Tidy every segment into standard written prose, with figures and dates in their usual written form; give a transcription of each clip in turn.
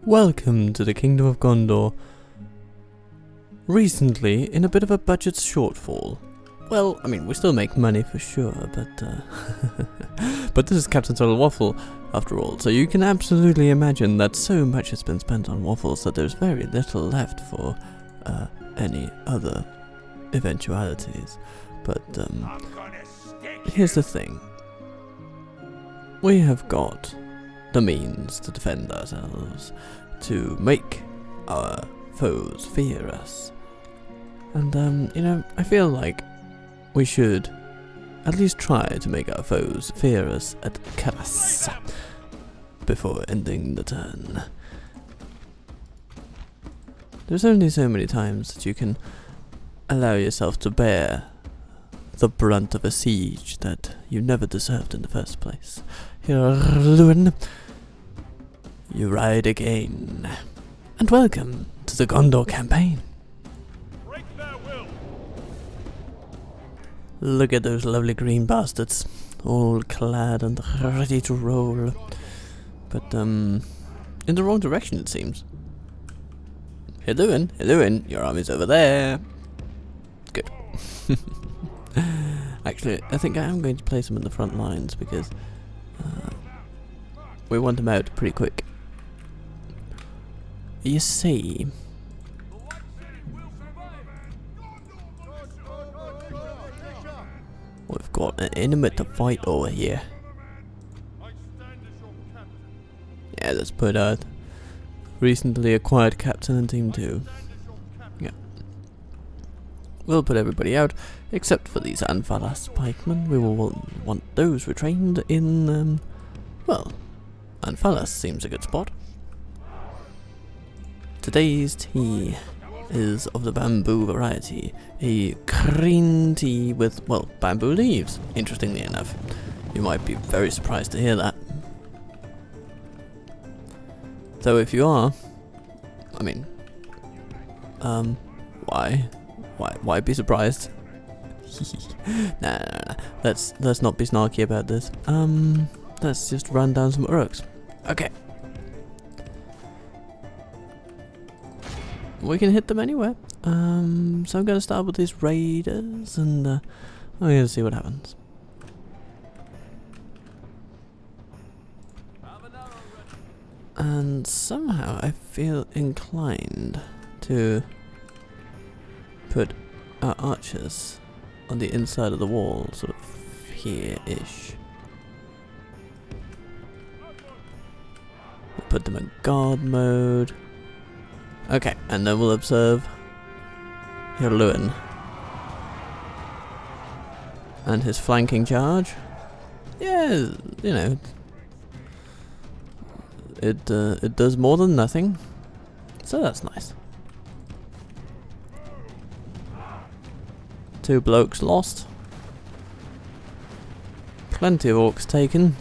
Welcome to the Kingdom of Gondor. Recently, in a bit of a budget shortfall. Well, I mean, we still make money for sure, but but this is Captain's Little Waffle, after all, so you can absolutely imagine that so much has been spent on waffles that there's very little left for any other eventualities. But here's the thing. We have got the means to defend ourselves, to make our foes fear us. And you know, I feel like we should at least try to make our foes fear us at Karas before ending the turn. There's only so many times that you can allow yourself to bear the brunt of a siege that you never deserved in the first place. Hirluin, you ride again. And welcome to the Gondor campaign. Break their will. Look at those lovely green bastards, all clad and ready to roll. But in the wrong direction it seems. Hirluin, your army's over there. Good. Actually, I think I am going to place them in the front lines because we want them out pretty quick. You see, we've got an enemy to fight over here. Yeah, let's put out recently acquired captain in team 2. Yeah. We'll put everybody out, except for these Anfalas pikemen. We will want those retrained in, well, Anfalas seems a good spot. Today's tea is of the bamboo variety, a green tea with, well, bamboo leaves, interestingly enough. You might be very surprised to hear that. So if you are, I mean, why be surprised? Nah, let's not be snarky about this. Let's just run down some orcs. Okay. We can hit them anywhere. So I'm gonna start with these raiders, and I'm gonna see what happens. And somehow I feel inclined to put our archers on the inside of the wall, sort of here-ish. We'll put them in guard mode. Okay, and then we'll observe Hirluin and his flanking charge. Yeah, you know, it does more than nothing, so that's nice. 2 blokes lost. Plenty of orcs taken.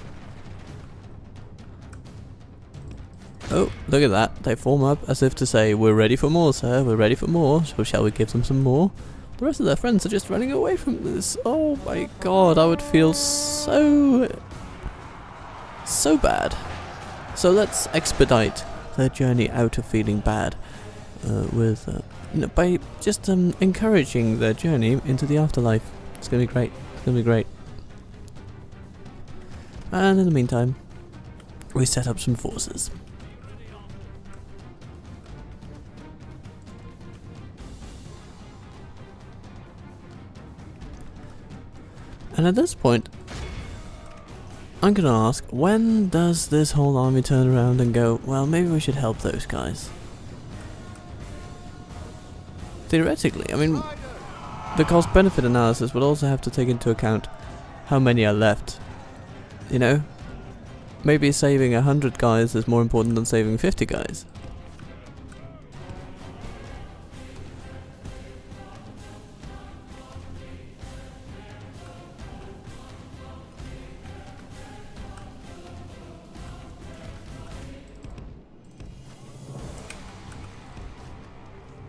Oh, look at that. They form up as if to say, we're ready for more, sir, we're ready for more, so shall we give them some more? The rest of their friends are just running away from this. Oh my god, I would feel so bad. So let's expedite their journey out of feeling bad with, you know, by just encouraging their journey into the afterlife. It's gonna be great. It's gonna be great. And in the meantime, we set up some forces. And at this point, I'm gonna ask, when does this whole army turn around and go, well, maybe we should help those guys? Theoretically, I mean, the cost-benefit analysis would also have to take into account how many are left. You know? Maybe saving 100 guys is more important than saving 50 guys.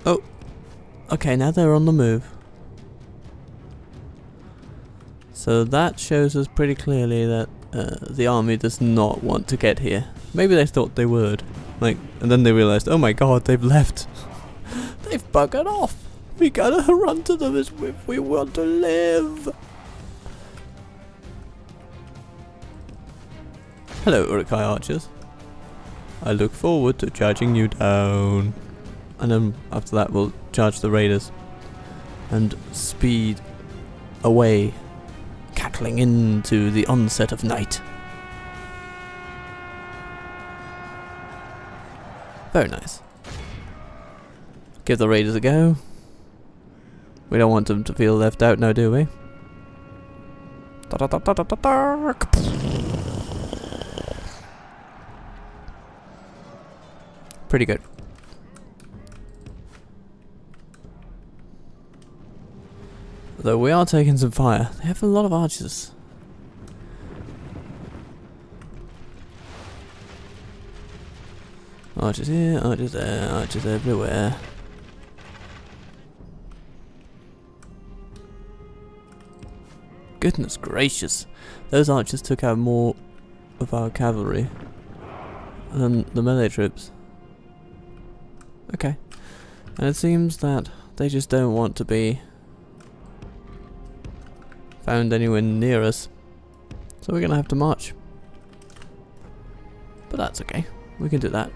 Oh, okay, now they're on the move. So that shows us pretty clearly that the army does not want to get here. Maybe they thought they would, Like, and then they realized, oh my god, they've left. They've buggered off. We gotta run to them if we want to live. Hello, Urukai archers. I look forward to charging you down. And then after that we'll charge the raiders. And speed away, cackling into the onset of night. Very nice. Give the raiders a go. We don't want them to feel left out now, do we? Pretty good. Though we are taking some fire. They have a lot of archers. Archers here, archers there, archers everywhere. Goodness gracious. Those archers took out more of our cavalry than the melee troops. Okay. And it seems that they just don't want to be found anywhere near us. So we're gonna have to march. But that's okay. We can do that.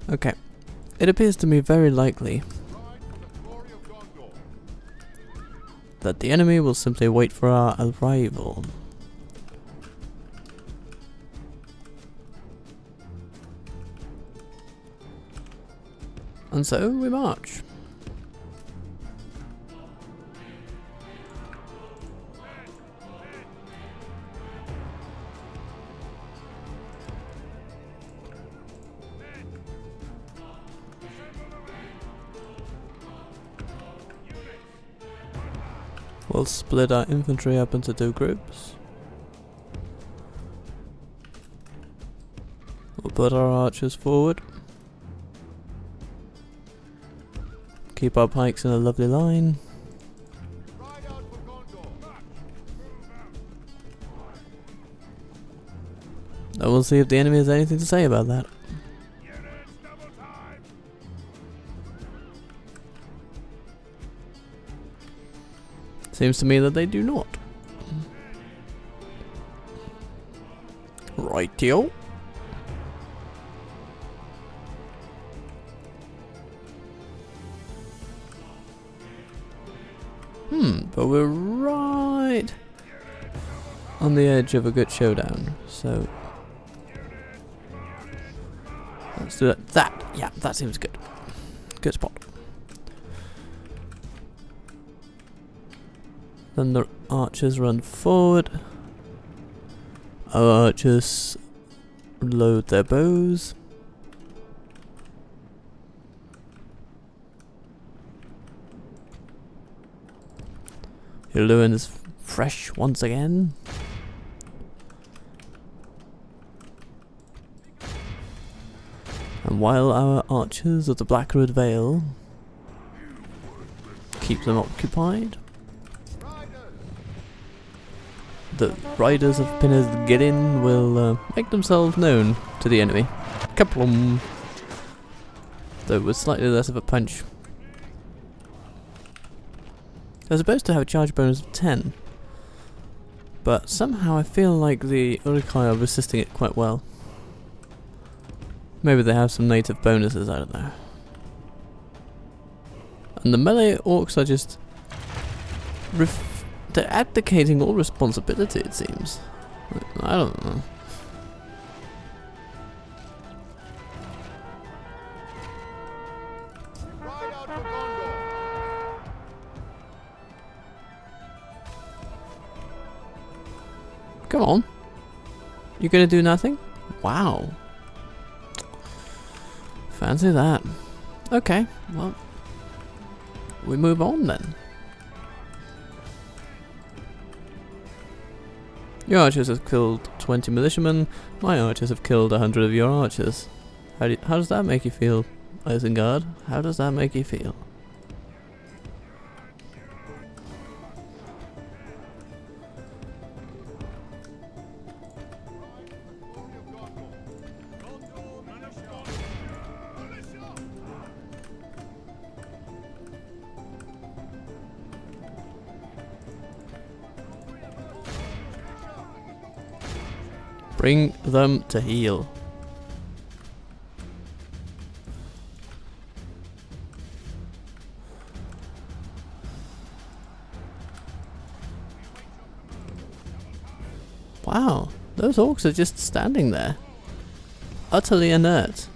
Okay. It appears to me very likely that the enemy will simply wait for our arrival. And so we march. We'll split our infantry up into 2 groups. We'll put our archers forward. Keep our pikes in a lovely line. And we'll see if the enemy has anything to say about that. Seems to me that they do not. Rightio. But we're right on the edge of a good showdown, so let's do that. Yeah, that seems good. Good spot. Then the archers run forward. Our archers load their bows. Hirluin is fresh once again. And while our archers of the Blackwood Vale keep them occupied, the riders of Pinner's Giggling will make themselves known to the enemy. Kaplum! Though with slightly less of a punch. They're supposed to have a charge bonus of 10, but somehow I feel like the Urukai are resisting it quite well. Maybe they have some native bonuses, I don't know. And the melee orcs are just they're abdicating all responsibility, it seems. I don't know. Come on. You're gonna do nothing? Wow. Fancy that. Okay, well, we move on then. Your archers have killed 20 militiamen. My archers have killed 100 of your archers. How does that make you feel, Isengard? How does that make you feel? Bring them to heel. Wow, those orcs are just standing there. Utterly inert.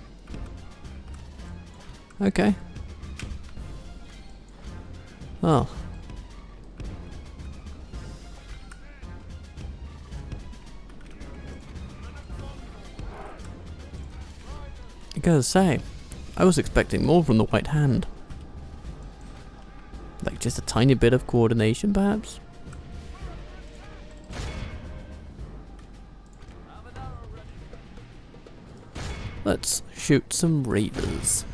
Okay. Oh. I gotta say, I was expecting more from the White Hand. Like just a tiny bit of coordination, perhaps? Let's shoot some reavers.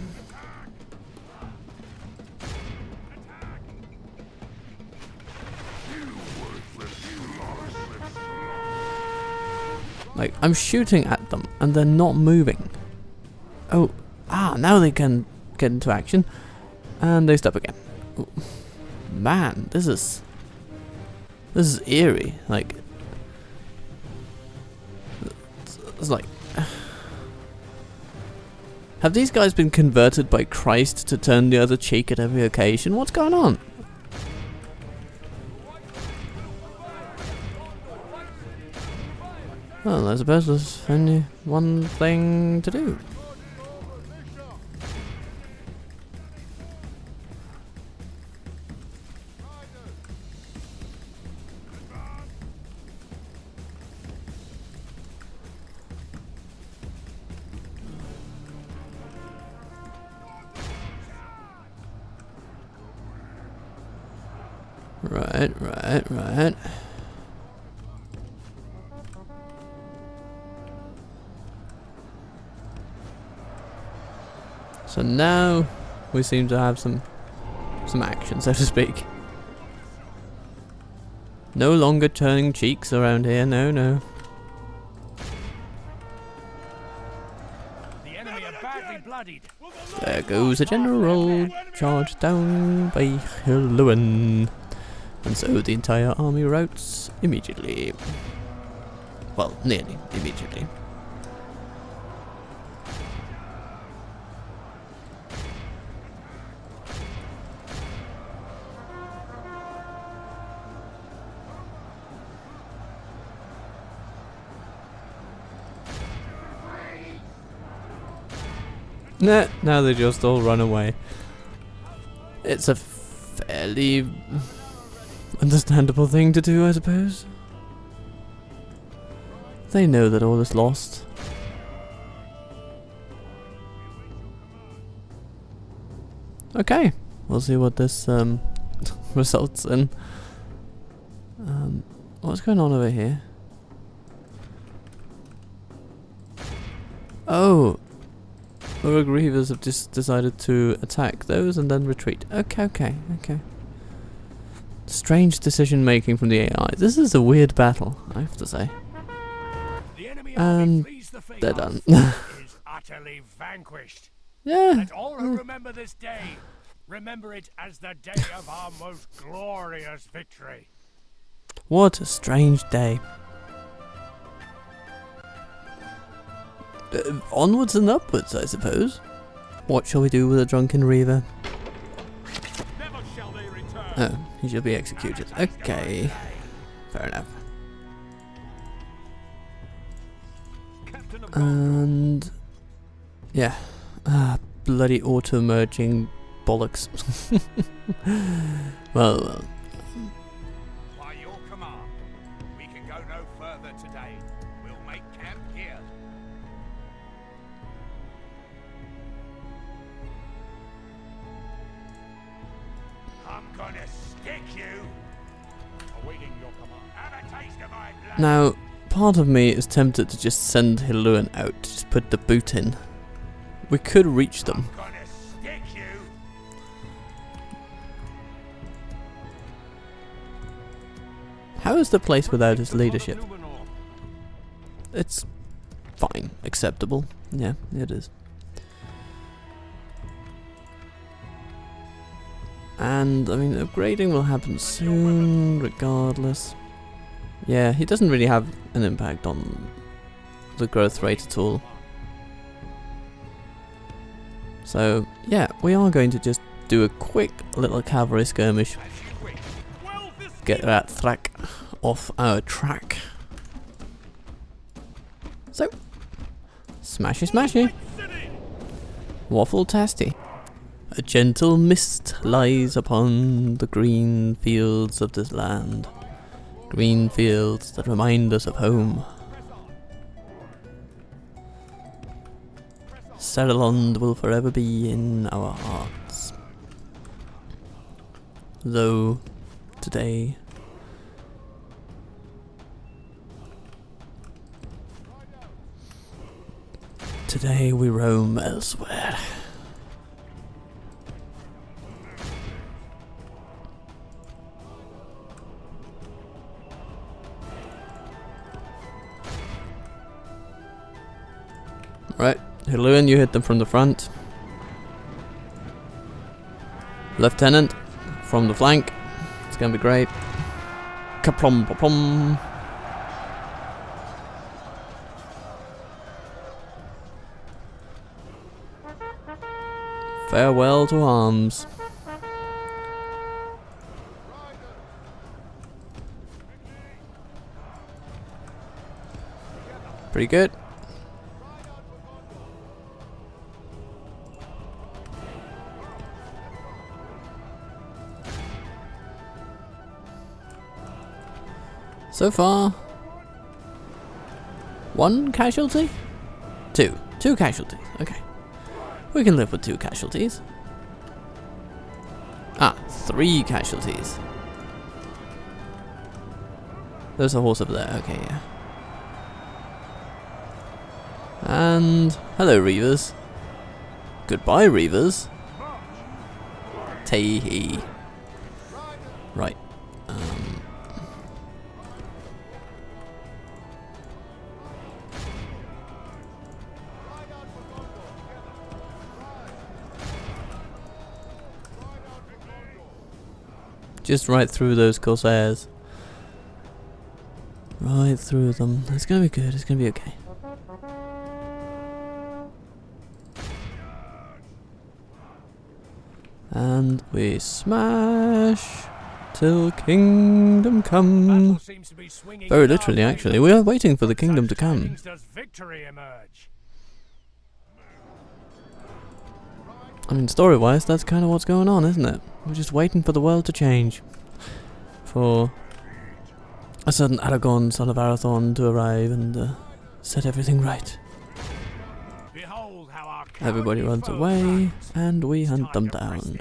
Like, I'm shooting at them and they're not moving. Oh, now they can get into action. And they stop again. Ooh. Man, this is eerie. Like, it's like, have these guys been converted by Christ to turn the other cheek at every occasion? What's going on? Well, I suppose there's only one thing to do. Right. So now we seem to have some action, so to speak. No longer turning cheeks around here, no. The enemy are badly bloodied. There goes the general, charged down by Hirluin. And so the entire army routs immediately. Well, nearly immediately. Nah, now they just all run away. It's a fairly understandable thing to do, I suppose. They know that all is lost. Okay, we'll see what this results in. What's going on over here? Oh, the Rogue Reavers have just decided to attack those and then retreat. Okay. Strange decision making from the AI. This is a weird battle, I have to say. And they're done. Is utterly vanquished. Yeah. Let all who remember this day remember it as the day of our most glorious victory. What a strange day. Onwards and upwards, I suppose. What shall we do with a drunken reaver? Never shall they return. Oh, he shall be executed. Okay. Fair enough. And yeah. Bloody auto-merging bollocks. Well. By your command, we can go no further today. We'll make camp here. I'm gonna stick you. Awaiting your Now, part of me is tempted to just send Hirluin out, just put the boot in. We could reach them. How is the place without his leadership? It's fine, acceptable. Yeah, it is. And, I mean, upgrading will happen soon, regardless. Yeah, he doesn't really have an impact on the growth rate at all. So, yeah, we are going to just do a quick little cavalry skirmish. Get that thrack off our track. So, smashy smashy. Waffle-tasty. A gentle mist lies upon the green fields of this land. Green fields that remind us of home. Saruman will forever be in our hearts. Though, today... Today we roam elsewhere. Right, Hirluin, you hit them from the front. Lieutenant, from the flank. It's gonna be great. Kaplom, plom. Farewell to arms. Pretty good. So far, 1 casualty? 2. 2 casualties, okay. We can live with 2 casualties. Ah, 3 casualties. There's a horse over there, okay, yeah. And, hello Reavers. Goodbye Reavers. Tee-hee. Right. Just right through those corsairs. Right through them. It's gonna be good, it's gonna be okay. And we smash till kingdom come. Very literally, actually. We are waiting for the kingdom to come. I mean, story-wise, that's kind of what's going on, isn't it? We're just waiting for the world to change. For a certain Aragorn, son of Iorthon, to arrive and set everything right. Everybody runs away, and we hunt them down.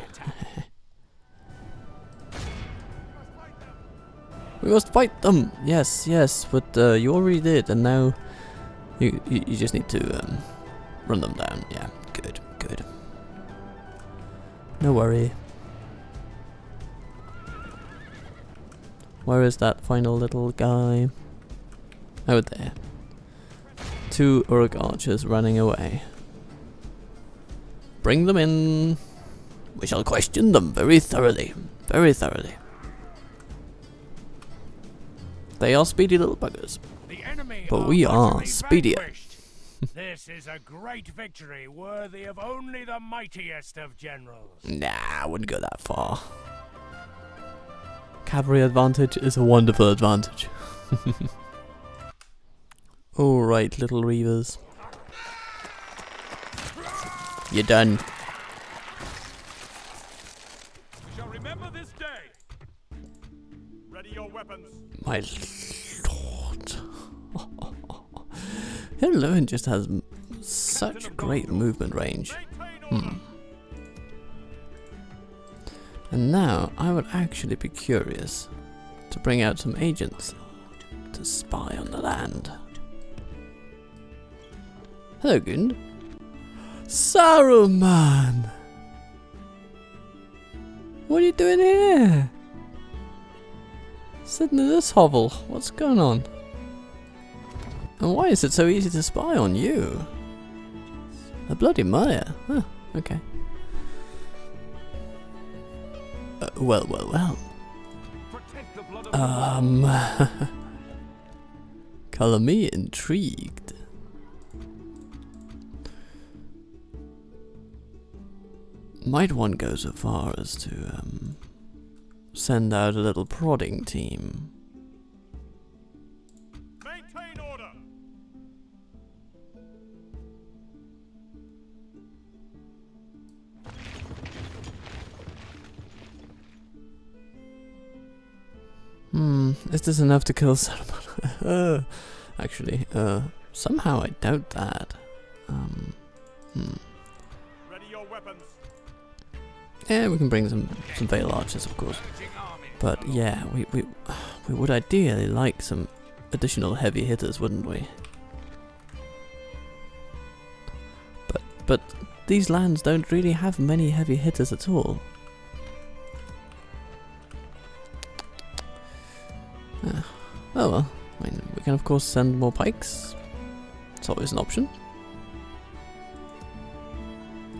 We must fight them! Yes, yes, but you already did, and now you just need to run them down. Yeah, good, good. No worry. Where is that final little guy? Oh, there. 2 Uruk archers running away. Bring them in. We shall question them very thoroughly. Very thoroughly. They are speedy little buggers. But we are speedier. This is a great victory worthy of only the mightiest of generals. Nah, I wouldn't go that far. Cavalry advantage is a wonderful advantage. Alright, little Reavers. You're done. We shall remember this day. Ready your weapons. My lord. Hirluin just has such great movement range. And now I would actually be curious to bring out some agents to spy on the land. Hello, Gund. Saruman! What are you doing here? Sitting in this hovel. What's going on? And why is it so easy to spy on you? A bloody Maya. Huh, okay. Well. Color me intrigued. Might one go so far as to, send out a little prodding team? Maintain order. Is this enough to kill Saruman? Actually, somehow I doubt that. Ready your weapons. Yeah, we can bring some Veil Archers, of course. But yeah, we would ideally like some additional heavy hitters, wouldn't we? But these lands don't really have many heavy hitters at all. Oh well, I mean, we can of course send more pikes. It's always an option.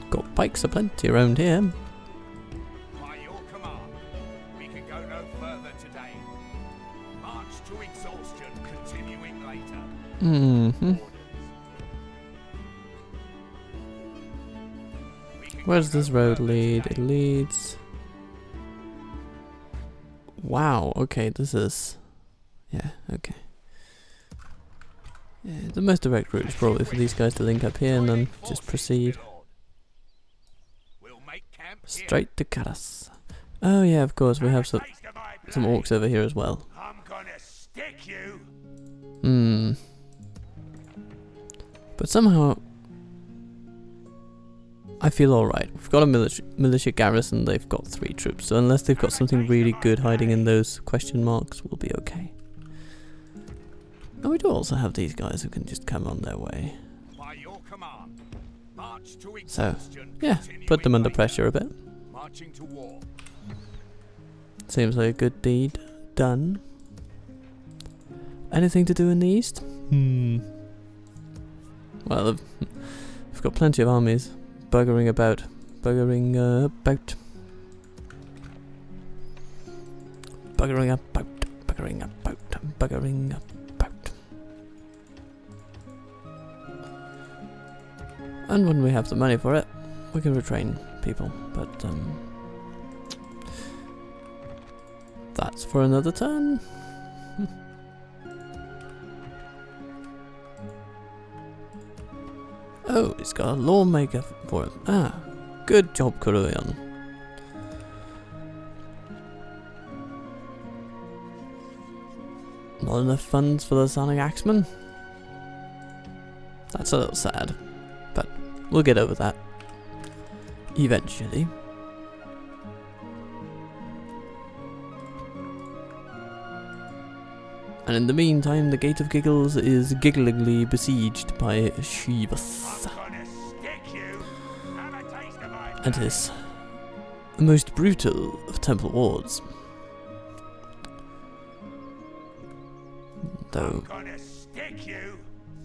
Got pikes aplenty around here. By your command, we can go no further today. March to exhaustion, continuing later. Where's this road lead? It leads... Wow, okay, this is... Yeah, okay. Yeah, the most direct route is probably for these guys to link up here and then just proceed straight to Karas. Oh yeah, of course, we have some orcs over here as well. I'm gonna stick you. But somehow I feel alright. We've got a militia garrison, they've got 3 troops, so unless they've got something really good hiding in those question marks, we'll be okay. And we do also have these guys who can just come on their way. By your command, march to So, exhaustion, yeah, put them under continuing pressure a bit. later. Marching to war. Seems like a good deed done. Anything to do in the east? Well, I've got plenty of armies buggering about. Buggering about. And when we have the money for it, we can retrain people, but that's for another turn. Oh, he's got a lawmaker for him. Ah, good job, Hirluin. Not enough funds for the Sonic Axeman? That's a little sad, but we'll get over that eventually. And in the meantime, the Gate of Giggles is gigglingly besieged by Shivas and his most brutal of temple wards. Though,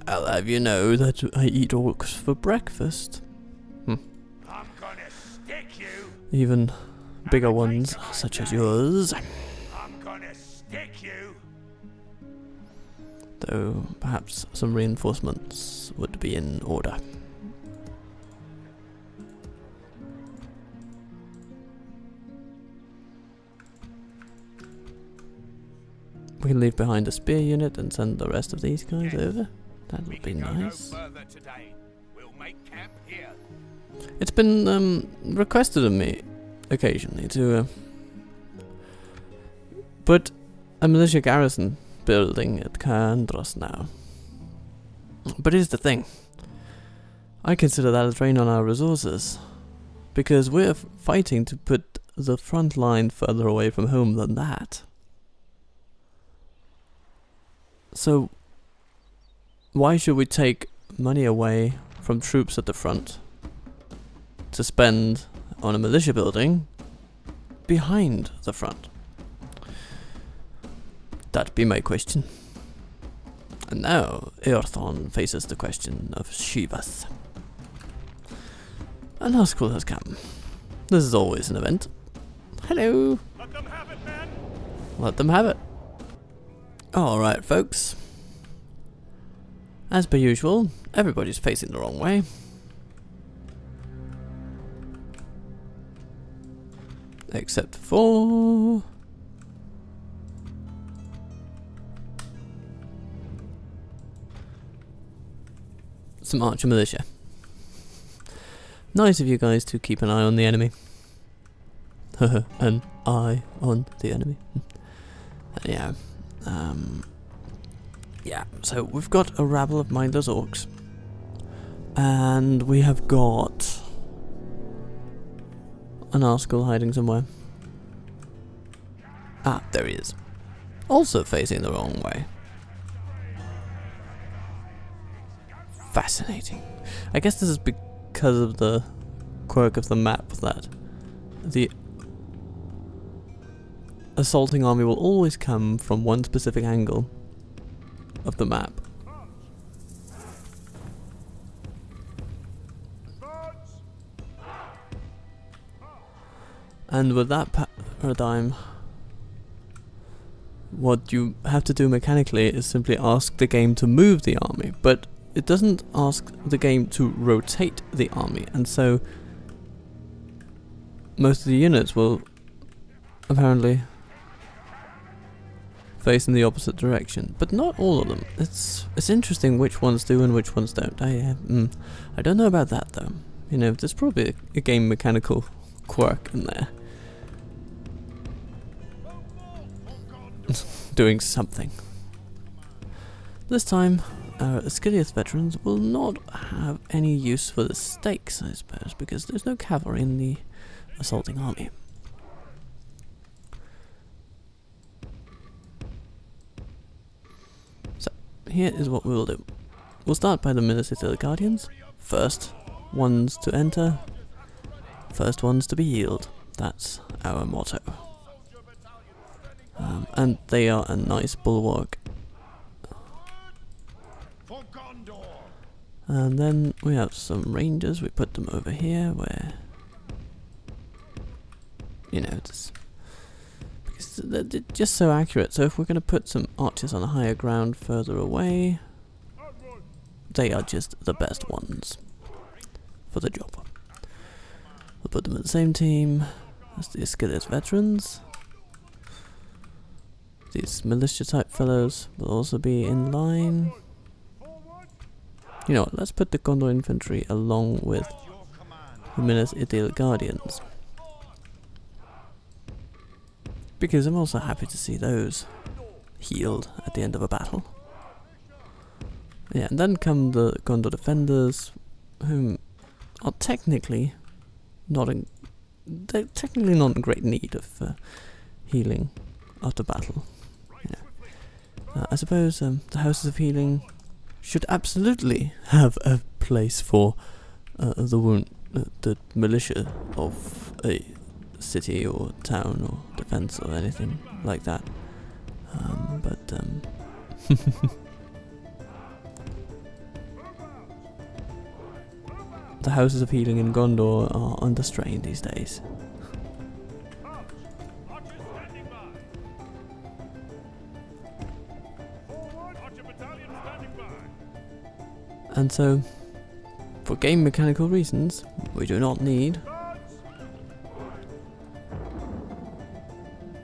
I'll have you know that I eat orcs for breakfast. Even bigger ones, such as yours. Though, perhaps some reinforcements would be in order. We can leave behind a spear unit and send the rest of these guys over. That would be nice. It's been requested of me occasionally to put a militia garrison building at Gondor now. But here's the thing. I consider that a drain on our resources, because we're fighting to put the front line further away from home than that. So, why should we take money away from troops at the front to spend on a militia building behind the front? That'd be my question. And now, Iorthon faces the question of Shivas. And Nazgûl has come. This is always an event. Hello! Let them have it, men! Let them have it. Alright, folks. As per usual, everybody's facing the wrong way. Except for... some archer militia. Nice of you guys to keep an eye on the enemy. An eye on the enemy. Yeah. Yeah, so we've got a rabble of mindless orcs. And we have got an Nazgûl hiding somewhere. Ah, there he is. Also facing the wrong way. Fascinating. I guess this is because of the quirk of the map that the assaulting army will always come from one specific angle of the map. And with that paradigm, what you have to do mechanically is simply ask the game to move the army, but it doesn't ask the game to rotate the army, and so most of the units will apparently face in the opposite direction, but not all of them. It's interesting which ones do and which ones don't. I don't know about that though. You know, there's probably a game mechanical quirk in there. Doing something. This time, our Ascidius veterans will not have any use for the stakes, I suppose, because there's no cavalry in the assaulting army. So, here is what we will do. We'll start by the military guardians. First ones to enter, first ones to be healed. That's our motto. And they are a nice bulwark. For Gondor! And then we have some rangers. We put them over here where, you know, it's because they're just so accurate. So if we're going to put some archers on a higher ground further away, they are just the best ones for the job. We'll put them in the same team as the Ascidius veterans. These militia type fellows will also be in line. You know what, let's put the Gondor infantry along with the misty-eyed guardians. Because I'm also happy to see those healed at the end of a battle. Yeah, and then come the Gondor defenders, whom are technically not in great need of healing after battle. I suppose the houses of healing should absolutely have a place for the militia of a city or town or defense or anything like that. The houses of healing in Gondor are under strain these days. And so, for game mechanical reasons, we do not need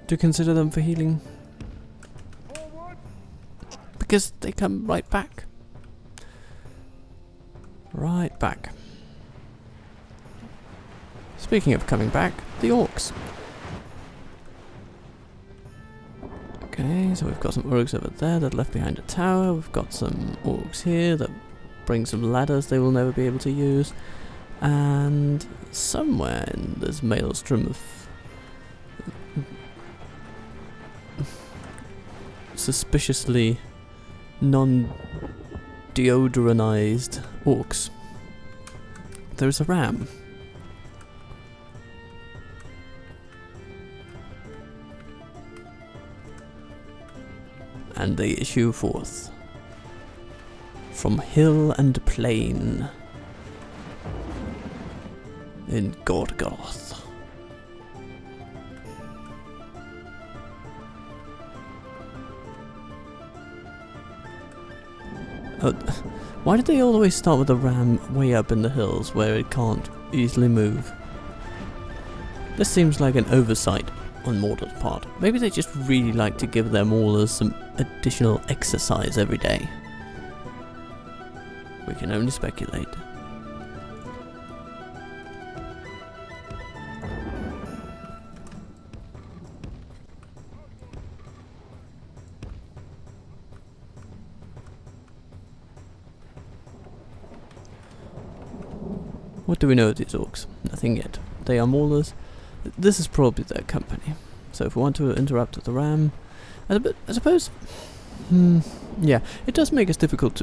to consider them for healing, because they come right back. Right back. Speaking of coming back, the orcs. Okay, so we've got some orcs over there that left behind a tower. We've got some orcs here that bring some ladders they will never be able to use. And somewhere in this maelstrom of suspiciously non-deodorized orcs. There's a ram. And they issue forth from hill and plain in Gondor. Why did they always start with a ram way up in the hills where it can't easily move? This seems like an oversight on Mordor's part. Maybe they just really like to give their maulers some additional exercise every day. We can only speculate. What do we know of these orcs? Nothing yet. They are maulers. This is probably their company. So if we want to interrupt the ram, I suppose, yeah, it does make it difficult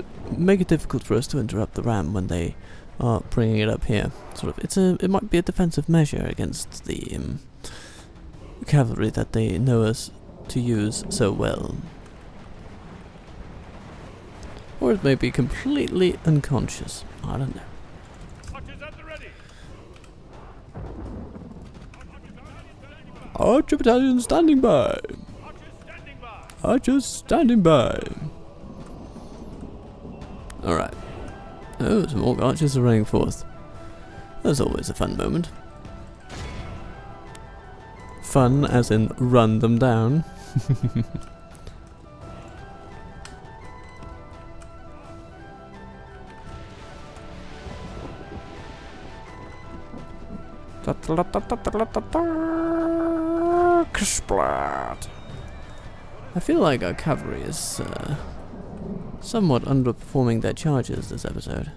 for us to interrupt the ram when they are bringing it up here. Sort of, it might be a defensive measure against the cavalry that they know us to use so well, or it may be completely unconscious. I don't know. Archer battalion standing by. Archers standing by. Alright. Oh, some more archers are running forth. That's always a fun moment. Fun as in run them down. Splat. I feel like our cavalry is somewhat underperforming their charges this episode.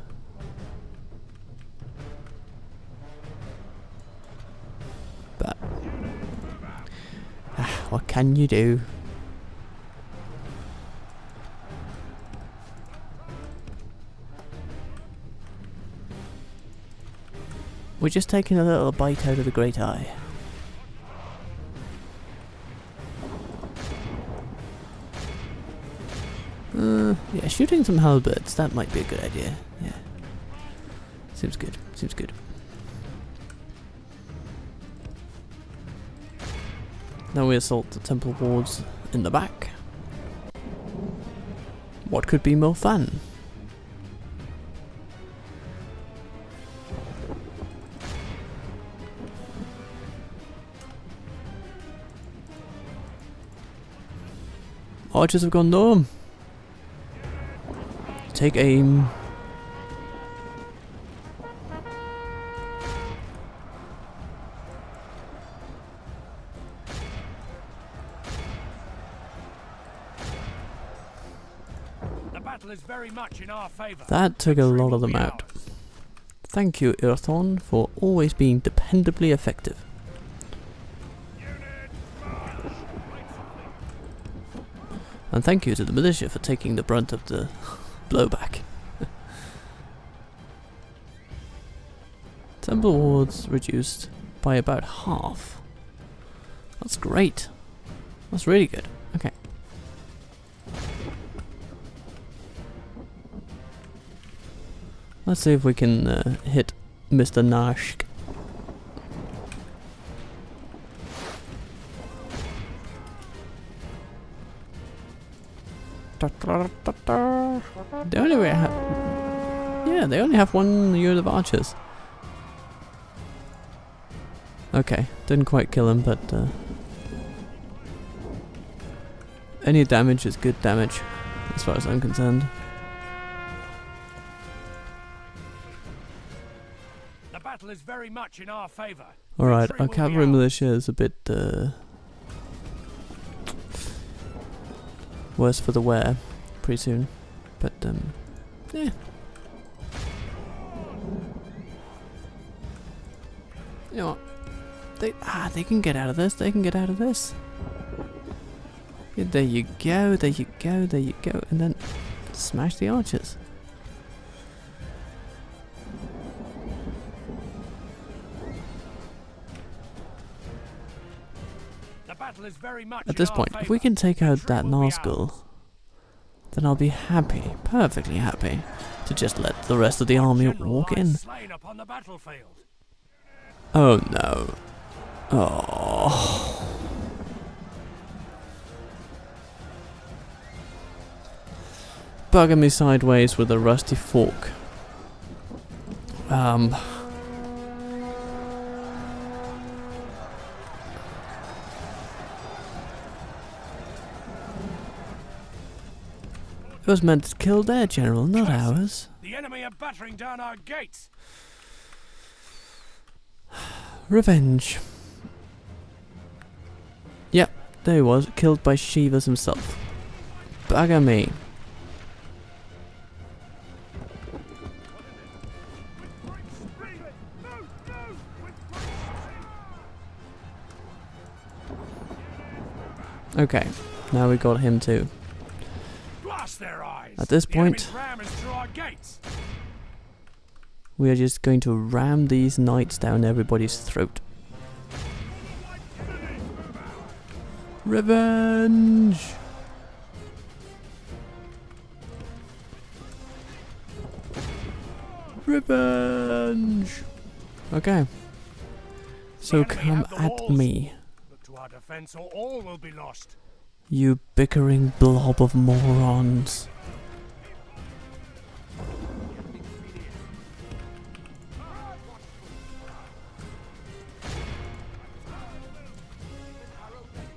But what can you do? We're just taking a little bite out of the great eye. Yeah, shooting some halberds, that might be a good idea. Yeah. Seems good, seems good. Now we assault the temple wards in the back. What could be more fun? Archers of Gondor, take aim. The battle is very much in our favor. That took a lot of them out. Thank you, Iorthon, for always being dependably effective. And thank you to the militia for taking the brunt of the blowback. Temple wards reduced by about half. That's great. That's really good. Okay. Let's see if we can hit Mr. Nashk. They only have, yeah, they only have one unit of archers. Okay, didn't quite kill him, but any damage is good damage, as far as I'm concerned. The battle is very much in our favor. Alright, our cavalry militia is a bit worse for the wear pretty soon, but yeah. You know what? They can get out of this. They can get out of this. Yeah, there you go. There you go. There you go. And then smash the archers. The battle is very much At this point, if we can take out that Nazgûl, then I'll be happy, perfectly happy, to just let the rest of the army walk in. Oh no. Oh. Bugger me sideways with a rusty fork. It was meant to kill their general, not ours. The enemy are battering down our gates. Revenge. Yep, there he was, killed by Shivas himself. Bugger me. Okay, now we got him too. At this point, we are just going to ram these knights down everybody's throat. Revenge! Revenge! Okay. So come at me. Look to our defense or all will be lost. You bickering blob of morons.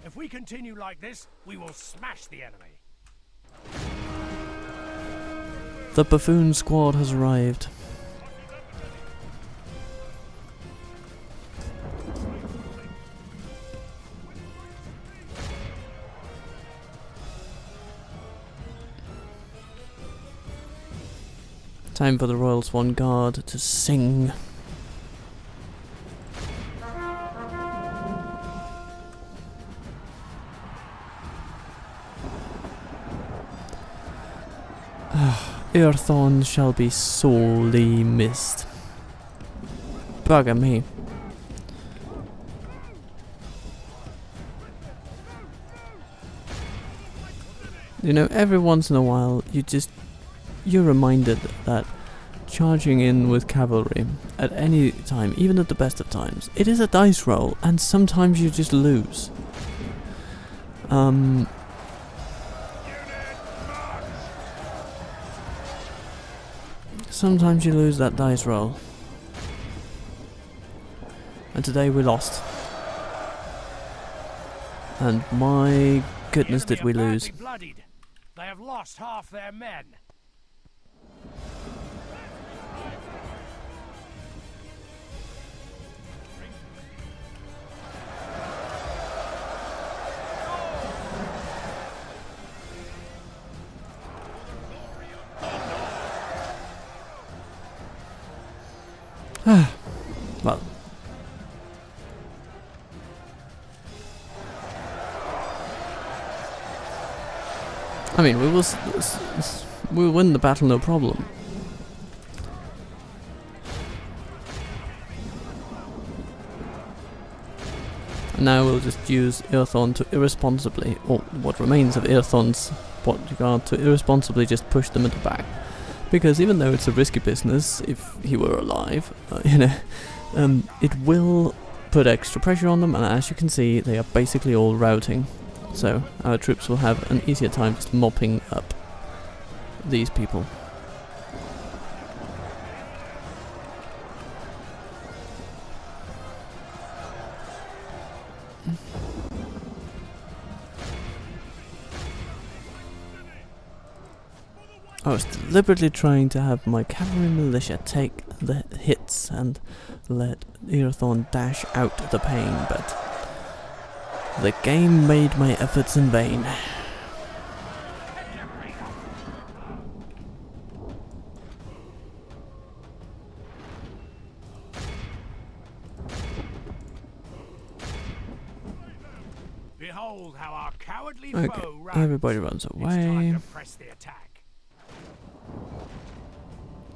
If we continue like this, we will smash the enemy. The buffoon squad has arrived. Time for the Royal Swan Guard to sing. Iorthon shall be sorely missed. Bugger me. You know, every once in a while, you're reminded that charging in with cavalry at any time, even at the best of times, it is a dice roll, and sometimes you just lose. Sometimes you lose that dice roll. And today we lost. And my goodness did we lose. They have lost half their men. Well. I mean, we'll win the battle, no problem. And now we'll just use Iorthon to irresponsibly, or what remains of Iorthon's bodyguard, to irresponsibly just push them at the back. Because even though it's a risky business, if he were alive, it will put extra pressure on them, and as you can see, they are basically all routing. So our troops will have an easier time just mopping up these people. I was deliberately trying to have my cavalry militia take the hits and let Iorthon dash out the pain, but the game made my efforts in vain. Behold how our cowardly Okay, foe everybody runs away. It's time to press the attack.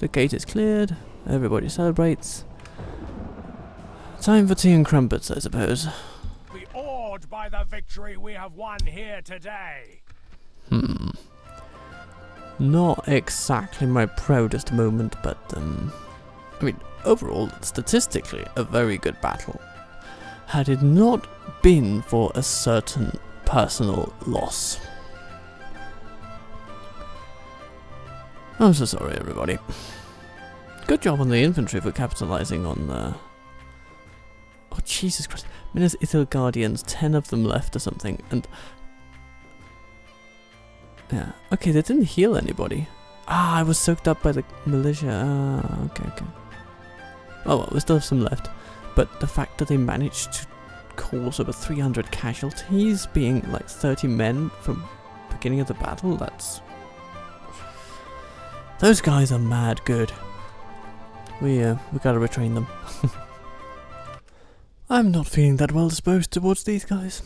The gate is cleared. Everybody celebrates. Time for tea and crumpets, I suppose. Be awed by the victory we have won here today. Not exactly my proudest moment, but I mean, overall, statistically, a very good battle. Had it not been for a certain personal loss. I'm so sorry, everybody. Good job on the infantry for capitalizing on the... Oh, Jesus Christ. Minas Ithil Guardians, 10 of them left or something, and... Yeah, okay, they didn't heal anybody. Ah, I was soaked up by the militia. Ah, okay. Oh well, we still have some left. But the fact that they managed to cause over 300 casualties, being like 30 men from beginning of the battle, that's... Those guys are mad good. We gotta retrain them. I'm not feeling that well disposed towards these guys.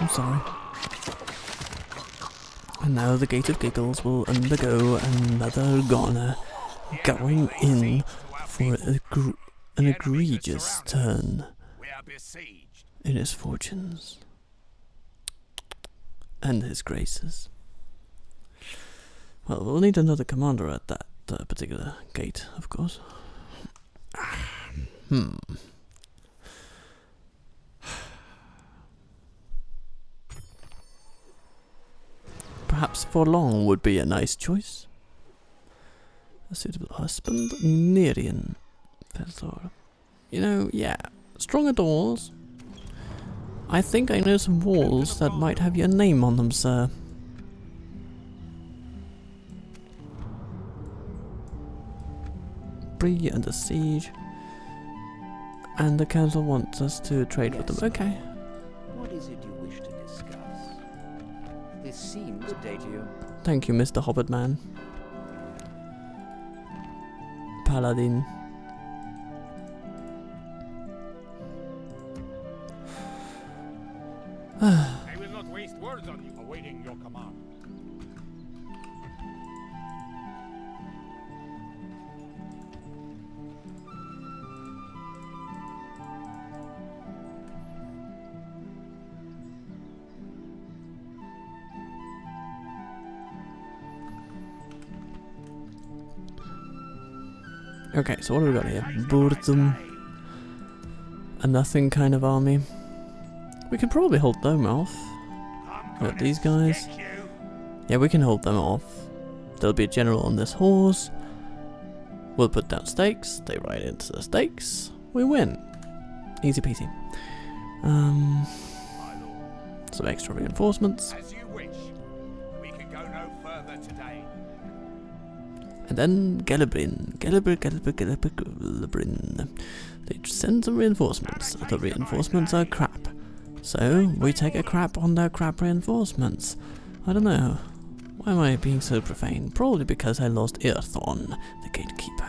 I'm sorry. And now the Gate of Giggles will undergo another goner, going in for an egregious turn in his fortunes and his graces. Well, we'll need another commander at that particular gate, of course. Perhaps Forlong would be a nice choice. A suitable husband, Nerian. You know, yeah, stronger doors. I think I know some walls that might have your name on them, sir. Bree under siege. And the council wants us to trade with them. Okay. What is it you wish to discuss? This seems to date you. Thank you, Mr. Hobbit Man. Paladin. I will not waste words on you, awaiting your command. Okay, so what do we got here? Burdum. A nothing kind of army. We can probably hold them off. Got these guys. Yeah, we can hold them off. There'll be a general on this horse. We'll put down stakes. They ride into the stakes. We win. Easy peasy. Some extra reinforcements. As you wish. We can go no further today. And then Gelibrin. They send some reinforcements. The reinforcements are crap. So, we take a crap on their crap reinforcements. I don't know. Why am I being so profane? Probably because I lost Iorthon, the gatekeeper.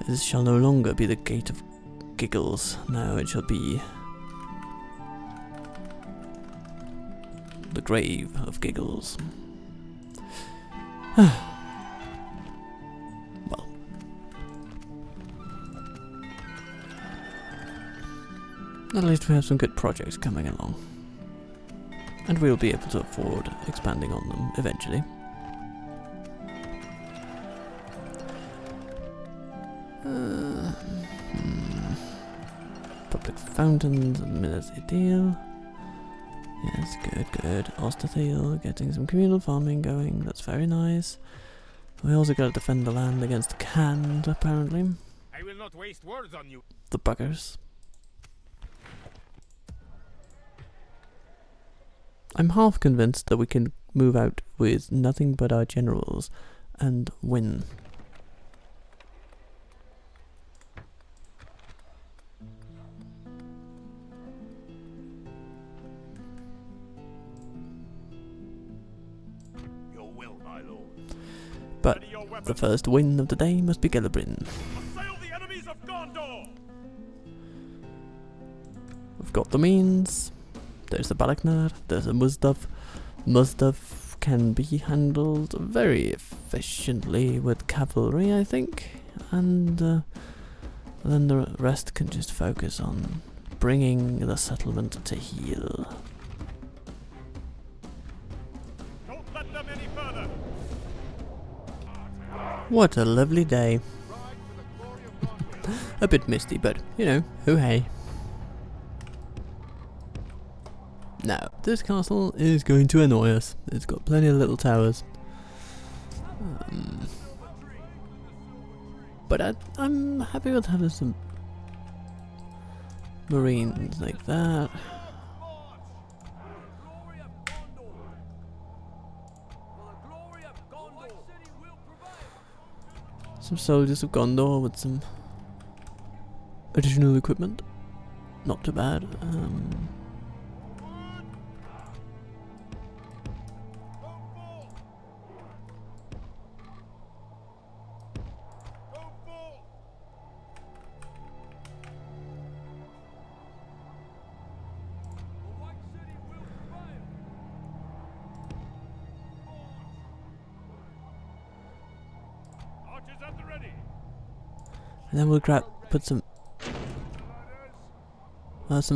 This shall no longer be the Gate of Giggles. No, it shall be the Grave of Giggles. Well. At least we have some good projects coming along. And we'll be able to afford expanding on them eventually. Public fountains and Minas Ithil. Yes, good. Osterthil, getting some communal farming going. That's very nice. We also got to defend the land against Cand, apparently. I will not waste words on you. The buggers. I'm half convinced that we can move out with nothing but our generals and win. Your will, my lord. But the first win of the day must be Gelibrin. Assail the enemies of Gondor! We've got the means. There's the Balaknar, there's a Muzdaf can be handled very efficiently with cavalry, I think, and then the rest can just focus on bringing the settlement to heel. Don't let them any further. What a lovely day. A bit misty, but, you know, hoo-hey. Now, this castle is going to annoy us. It's got plenty of little towers. But I'm happy with having some marines like that. Some soldiers of Gondor with some additional equipment. Not too bad. And then we'll put some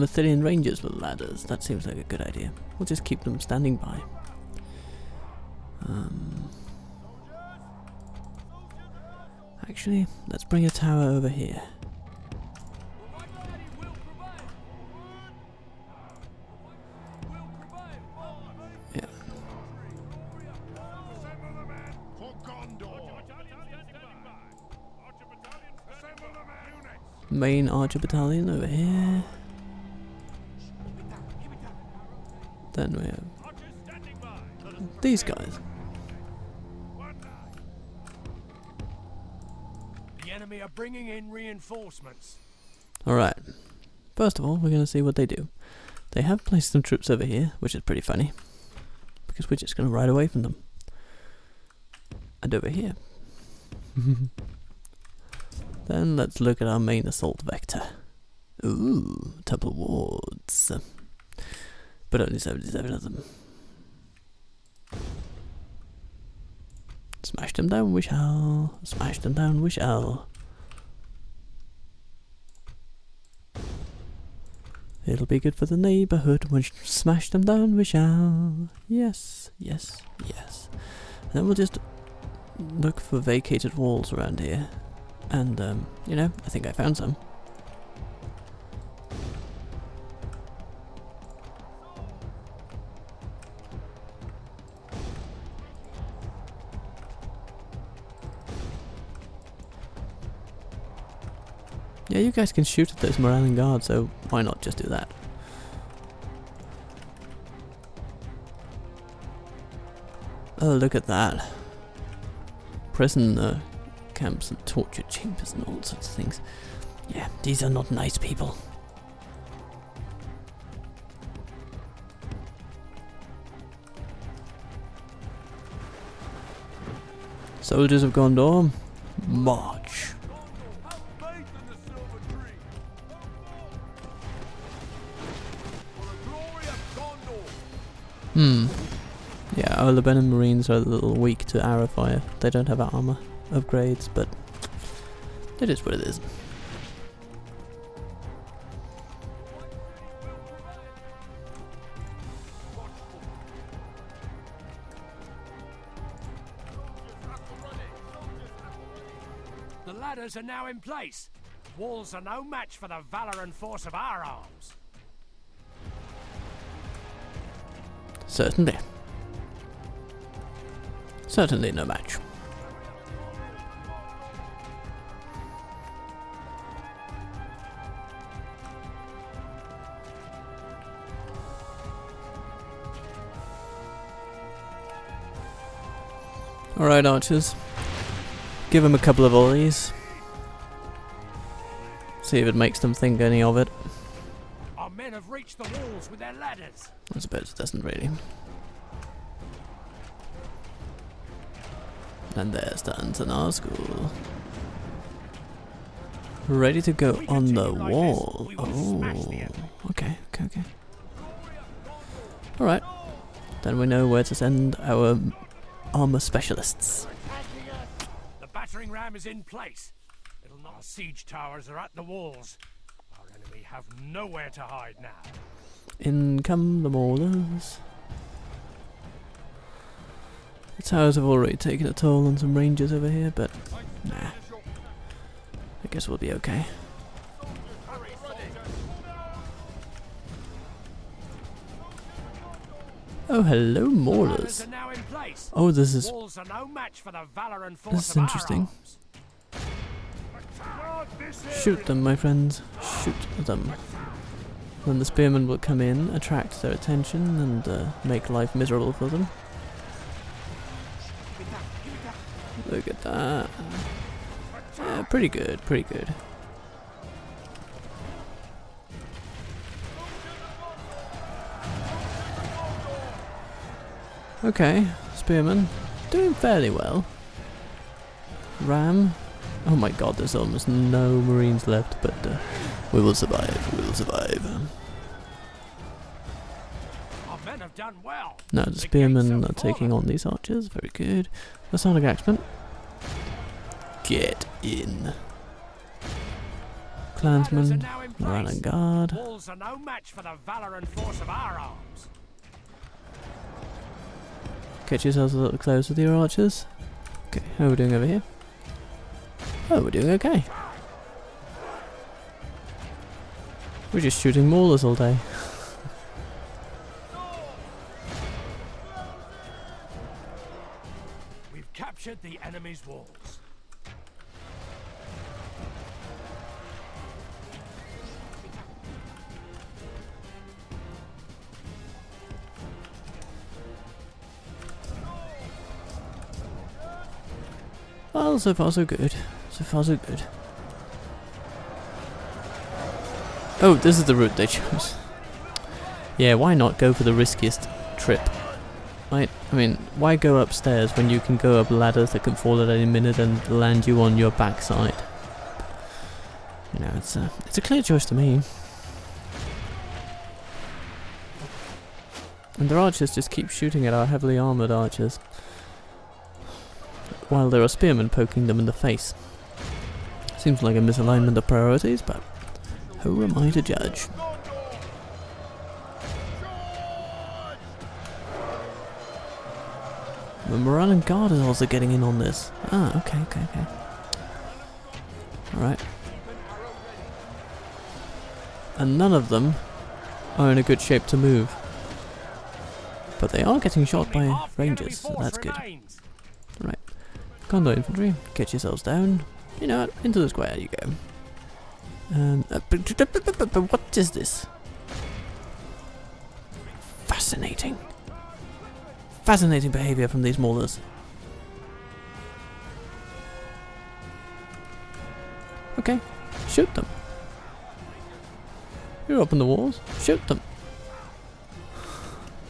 Athenian rangers with ladders. That seems like a good idea. We'll just keep them standing by. Actually, let's bring a tower over here. Yeah. Main archer battalion over here. Then we have these guys. The enemy are bringing in reinforcements. Alright. First of all, we're going to see what they do. They have placed some troops over here, which is pretty funny. Because we're just going to ride away from them. And over here. Then let's look at our main assault vector. Ooh, Temple Wards. But only 77 of them. Smash them down we shall. Smash them down we shall. It'll be good for the neighbourhood when smash them down we shall. Yes, yes, yes. And then we'll just look for vacated walls around here. And, you know, I think I found some. Yeah, you guys can shoot at those Moralan guards, so why not just do that? Oh, look at that. Prison camps and torture chambers and all sorts of things. Yeah, these are not nice people. Soldiers of Gondor, march. Yeah, our Lebanon Marines are a little weak to arrow fire. They don't have armor upgrades, but it is what it is. The ladders are now in place. Walls are no match for the valor and force of our arms. Certainly. Certainly no match. Alright, archers. Give them a couple of volleys. See if it makes them think any of it. Our men have reached the walls with their ladders. I suppose it doesn't really. And there stands an Nazgûl. Ready to go on the wall. Oh, okay. Alright. then we know where to send our armor specialists. The battering ram is in place. Our siege towers are at the walls. Our enemy have nowhere to hide now. In come the maulers. The towers have already taken a toll on some rangers over here, but nah. I guess we'll be okay. Oh, hello, maulers. Oh, this is interesting. Shoot them, my friends. Shoot them. Then the spearmen will come in, attract their attention, and make life miserable for them. Look at that. Yeah, pretty good, pretty good. Okay, spearmen, doing fairly well. Ram. Oh my god, there's almost no marines left, but we will survive, we will survive. Our men have done well. Now the spearmen are taking on these archers, very good. The Sonic Axemen. Get in. Clansmen, Moran and Guard. Walls are no match for the valor and force of our arms. Get yourselves a little closer to your archers. Okay, how are we doing over here? Oh, we're doing okay. We're just shooting maulers all day. We've captured the enemy's walls. Well, so far so good. So far so good. Oh, this is the route they chose. Yeah, why not go for the riskiest trip? Right? I mean, why go upstairs when you can go up ladders that can fall at any minute and land you on your backside? You know, it's a clear choice to me. And their archers just keep shooting at our heavily armoured archers, while there are spearmen poking them in the face. Seems like a misalignment of priorities, but who am I to judge? The Moran and Guard is also getting in on this. Ah, okay. Alright. And none of them are in a good shape to move. But they are getting shot by rangers, so that's good. Right. Gondor infantry, get yourselves down. You know what? Into the square you go. But what is this? Fascinating. Fascinating behaviour from these maulers. Okay, shoot them. You're up on the walls. Shoot them.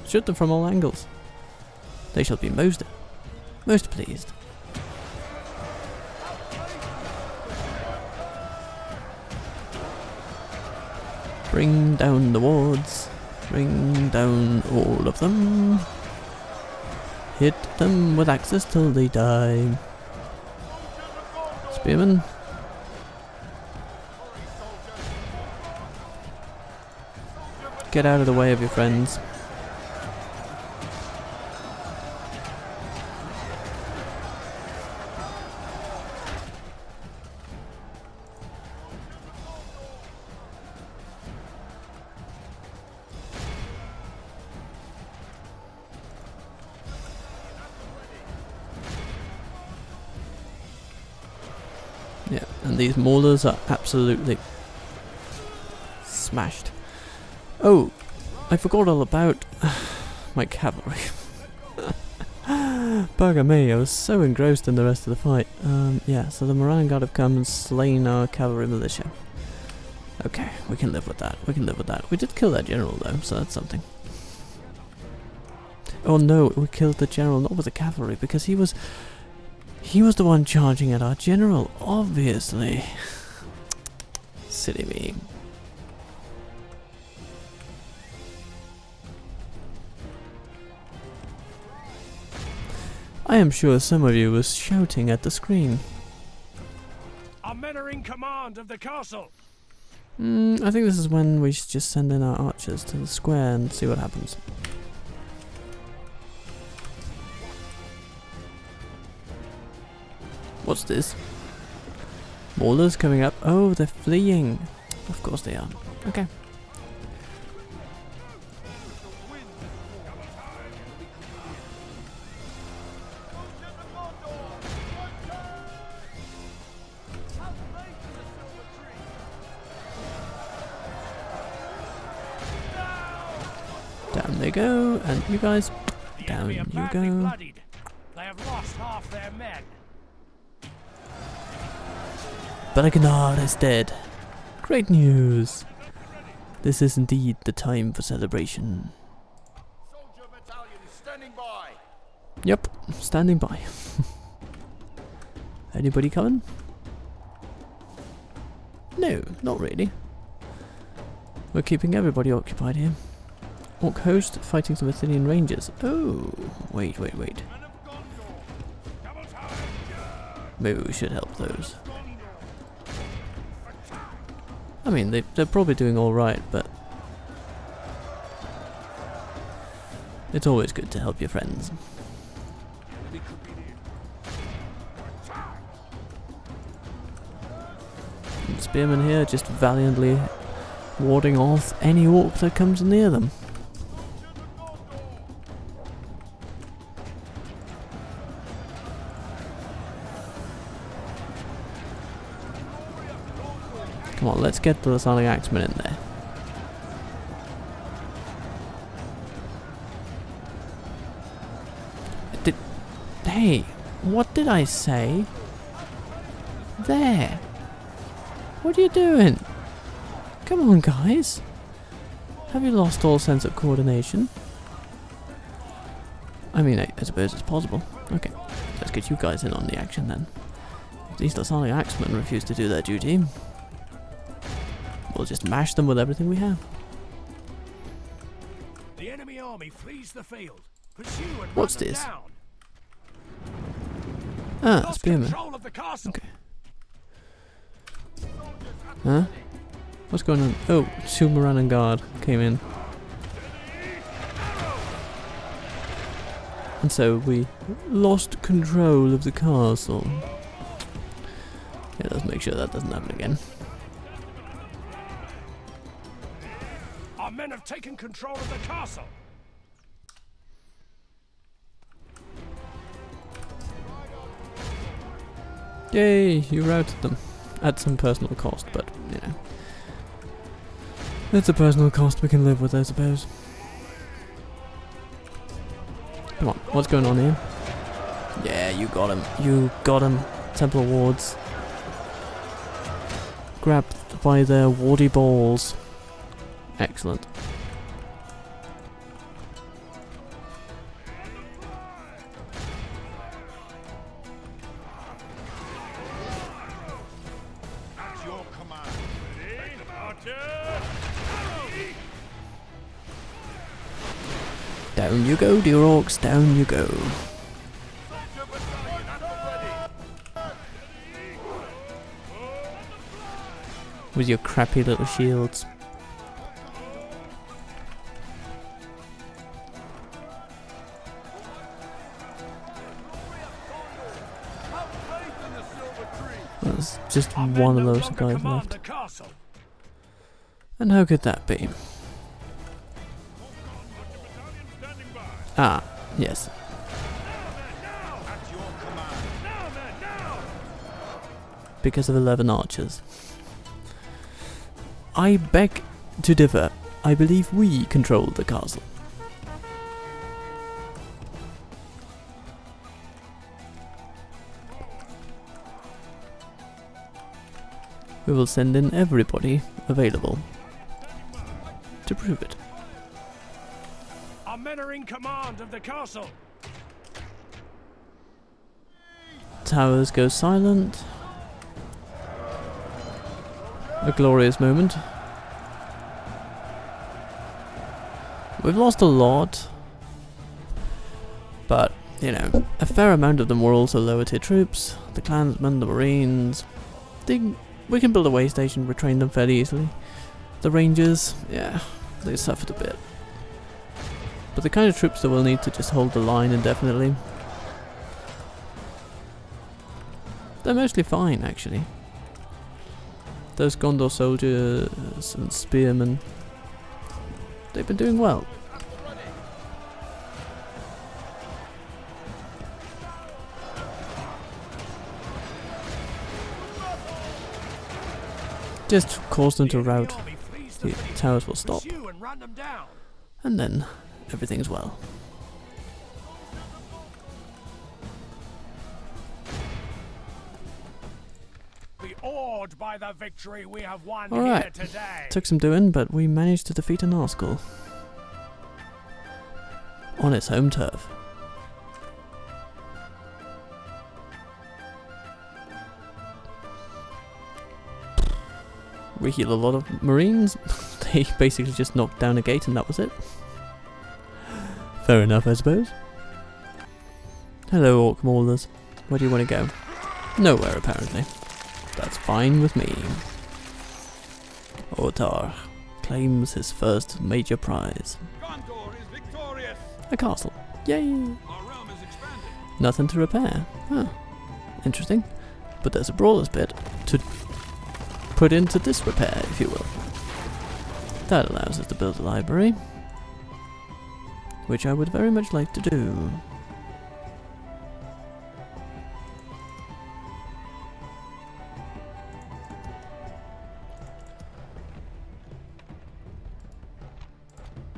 Shoot them from all angles. They shall be most pleased. Bring down the wards. Bring down all of them. Hit them with axes till they die. Spearmen. Get out of the way of your friends. Yeah, and these maulers are absolutely smashed. Oh, I forgot all about my cavalry. Bugger me, I was so engrossed in the rest of the fight. Yeah, so the Moran Guard have come and slain our cavalry militia. Okay, we can live with that, We did kill that general though, so that's something. Oh no, we killed the general, not with the cavalry, because he was the one charging at our general, obviously. Silly me. I am sure some of you was shouting at the screen. Our men are in command of the castle. I think this is when we should just send in our archers to the square and see what happens. What's this? Maulers coming up. Oh, they're fleeing. Of course they are. Okay. Down they go, and you guys, down you go. Bloodied. They have lost half their men. Balagunar is dead. Great news. This is indeed the time for celebration. Soldier battalion standing by. Yep, standing by. Anybody coming? No, not really. We're keeping everybody occupied here. Orc host fighting some Athenian rangers. Oh, wait. Maybe we should help those. I mean, they're probably doing alright, but it's always good to help your friends. And spearmen here just valiantly warding off any orc that comes near them. Come on, let's get the Lasani Axeman in there. Hey, what did I say? There. What are you doing? Come on, guys. Have you lost all sense of coordination? I mean, I suppose it's possible. Okay, let's get you guys in on the action then. If these Lasani Axemen refuse to do their duty, we'll just mash them with everything we have. The enemy army flees the field. Pursue and What's run them this? down. Ah, Lost spearmen. control of the castle. Okay. Huh? What's going on? Oh, Sumaran and Guard came in. And so we lost control of the castle. Yeah, let's make sure that doesn't happen again. Our men have taken control of the castle. Yay, you routed them. At some personal cost, but, you know. It's a personal cost we can live with, I suppose. Come on, what's going on here? Yeah, you got him. You got him. Templar wards. Grabbed by their wardy balls. Excellent. At your command. Down you go, dear orcs, down you go. Soldier battalion at the ready. With your crappy little shields. There's just Our men one of no those longer guys command left. the castle. And how could that be? Ah, yes. At your command. Because of 11 archers. I beg to differ. I believe we control the castle. We will send in everybody available to prove it. Our men are in command of the castle. Towers go silent. A glorious moment. We've lost a lot, but you know, a fair amount of them were also lower tier troops. The clansmen, the marines. We can build a way station, retrain them fairly easily. The rangers, yeah, they suffered a bit. But the kind of troops that will need to just hold the line indefinitely, they're mostly fine actually. Those Gondor soldiers and spearmen, they've been doing well. Just cause them to rout. The towers will stop. And then everything's well. Be awed by the victory we have won Alright, here today. took some doing, but we managed to defeat a Nazgûl. On its home turf. We heal a lot of marines. They basically just knocked down a gate and that was it. Fair enough, I suppose. Hello, Orc Maulers. Where do you want to go? Nowhere, apparently. That's fine with me. Otar claims his first major prize. Gondor is victorious. A castle. Yay! Our realm is expanding. Nothing to repair. Huh. Interesting. But there's a brawler's bit to put into this repair, if you will. That allows us to build a library, which I would very much like to do.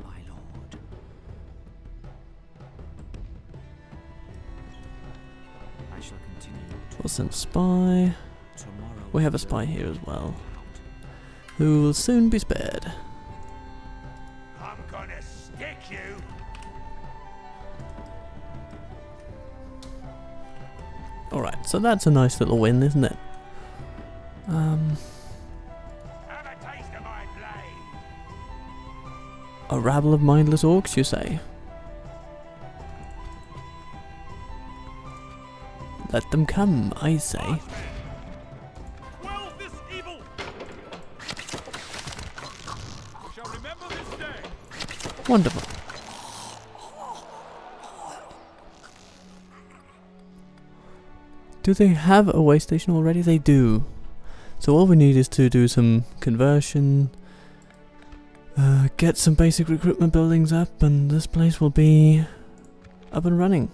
My lord. I shall continue to We'll send a spy. tomorrow. We have a spy here as well, who will soon be spared. I'm gonna stick you. Alright, so that's a nice little win, isn't it? Have a taste of my blade. A rabble of mindless orcs, you say? Let them come, I say. Quell this evil. We shall remember this day. Wonderful. Do they have a way station already? They do. So all we need is to do some conversion, get some basic recruitment buildings up, and this place will be up and running.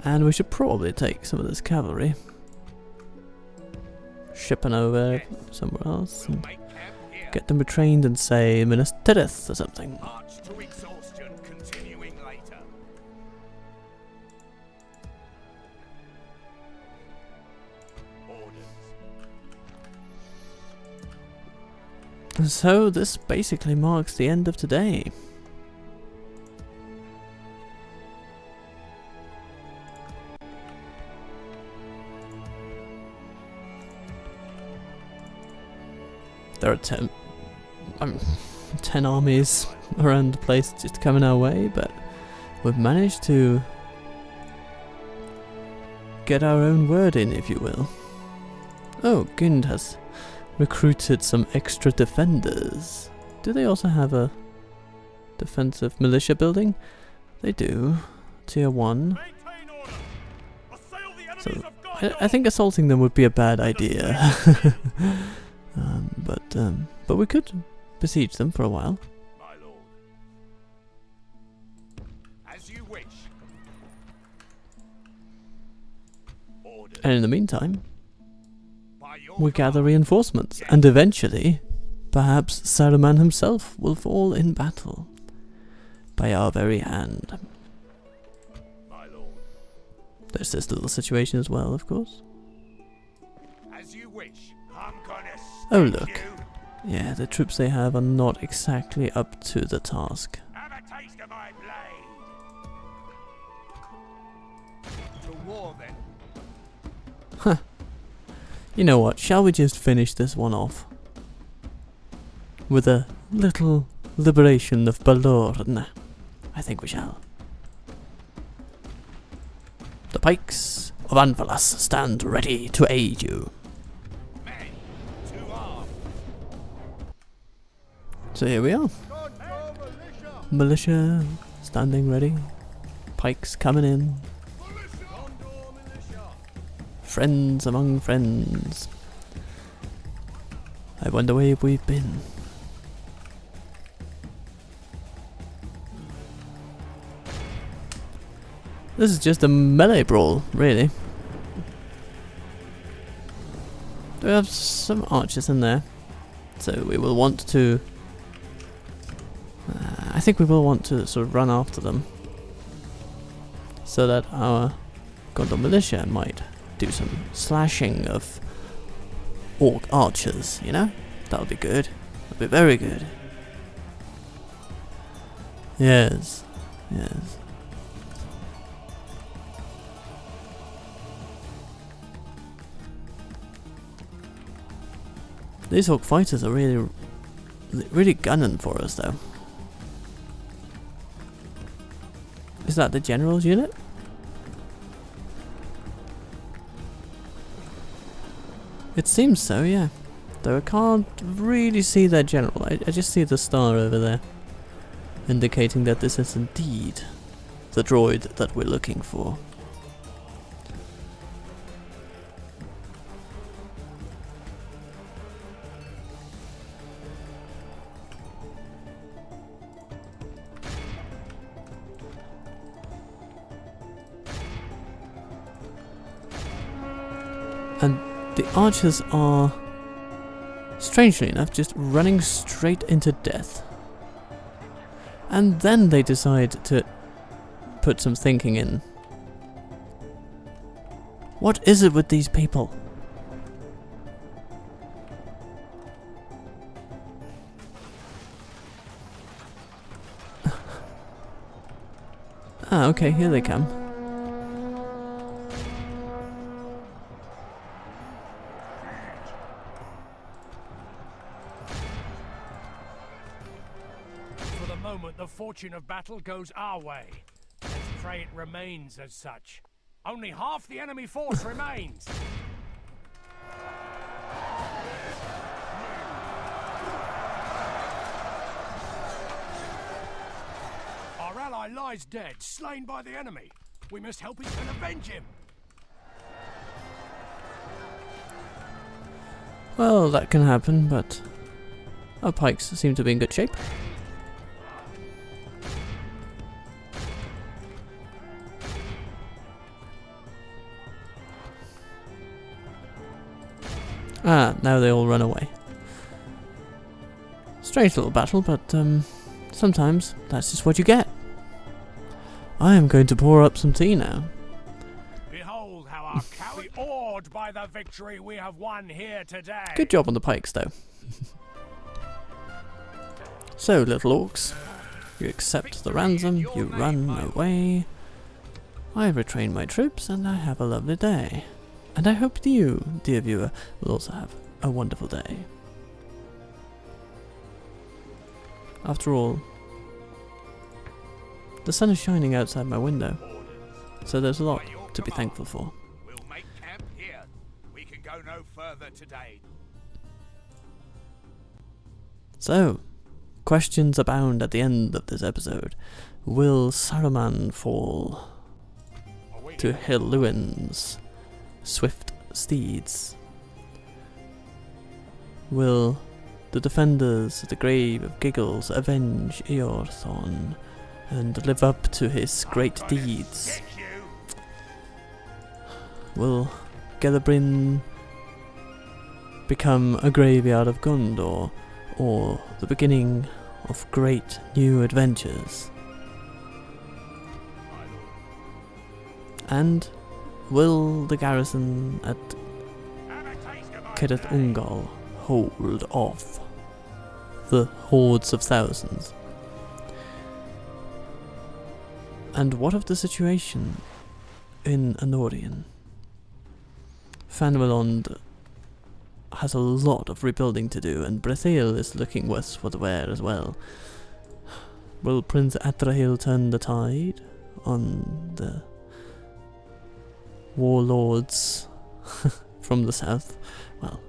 And we should probably take some of this cavalry, shipping over somewhere else, and Make camp here. get them retrained in, say, Minas Tirith or something. March to exhaustion, continuing later. Orders. So this basically marks the end of today. There are 10 armies around the place just coming our way, but we've managed to get our own word in, if you will. Oh, Gund has recruited some extra defenders. Do they also have a defensive militia building? They do. Tier 1. Maintain order. Assail the enemies So of Gondor. I think assaulting them would be a bad idea. But we could besiege them for a while. My lord. As you wish. Orders. And in the meantime, By your we gather command. reinforcements, and eventually, perhaps Saruman himself will fall in battle. By our very hand. My lord. There's this little situation as well, of course. As you wish. I'm gonna Oh, stick look. you. Yeah, the troops they have are not exactly up to the task. Have a taste of my blade. To war then. You know what, shall we just finish this one off with a little liberation of Balorn? I think we shall. The pikes of Anvalas stand ready to aid you. Men to arms. So here we are. Militia standing ready. Pikes coming in. Friends among friends. I wonder where we've been. This is just a melee brawl, really. We have some archers in there, so we will want to... I think we will want to sort of run after them, so that our Gondor militia might do some slashing of orc archers, you know? That would be good. That would be very good. Yes, yes. These orc fighters are really gunning for us, though. Is that the general's unit? It seems so, yeah. Though I can't really see their general. I just see the star over there, indicating that this is indeed the droid that we're looking for. And the archers are, strangely enough, just running straight into death. And then they decide to put some thinking in. What is it with these people? Ah, okay, here they come. The fortune of battle goes our way. Let's pray it remains as such. Only half the enemy force remains. Our ally lies dead, slain by the enemy. We must help his men avenge him. Well, that can happen, but our pikes seem to be in good shape. Ah, now they all run away. Strange little battle, but sometimes that's just what you get. I am going to pour up some tea now. Behold how our cowards are awed by the victory we have won here today. Good job on the pikes, though. So, little orcs, you accept the ransom, you run away. I retrain my troops, and I have a lovely day. And I hope you, dear viewer, will also have a wonderful day. After all, the sun is shining outside my window, so there's a lot to be thankful for. We'll make camp here. We can go no further today. So, questions abound at the end of this episode. Will Saruman fall to Hirluin's swift steeds? Will the defenders of the grave of Giggles avenge Iorthon and live up to his great deeds? Will Gelebrin become a graveyard of Gondor, or the beginning of great new adventures? And will the garrison at Cirith Ungol hold off the hordes of thousands? And what of the situation in Anorian? Fanwelond has a lot of rebuilding to do, and Brethiel is looking worse for the wear as well. Will Prince Adrahil turn the tide on the warlords from the south? Well,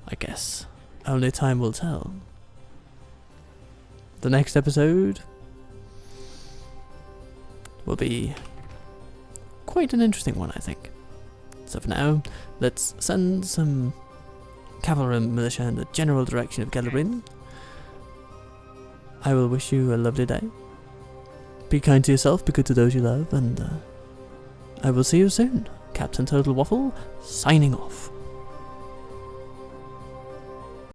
I guess only time will tell. The next episode will be quite an interesting one, I think. So for now, let's send some cavalry and militia in the general direction of Gellerin. I will wish you a lovely day. Be kind to yourself, be good to those you love, and I will see you soon. Captain Total Waffle, signing off.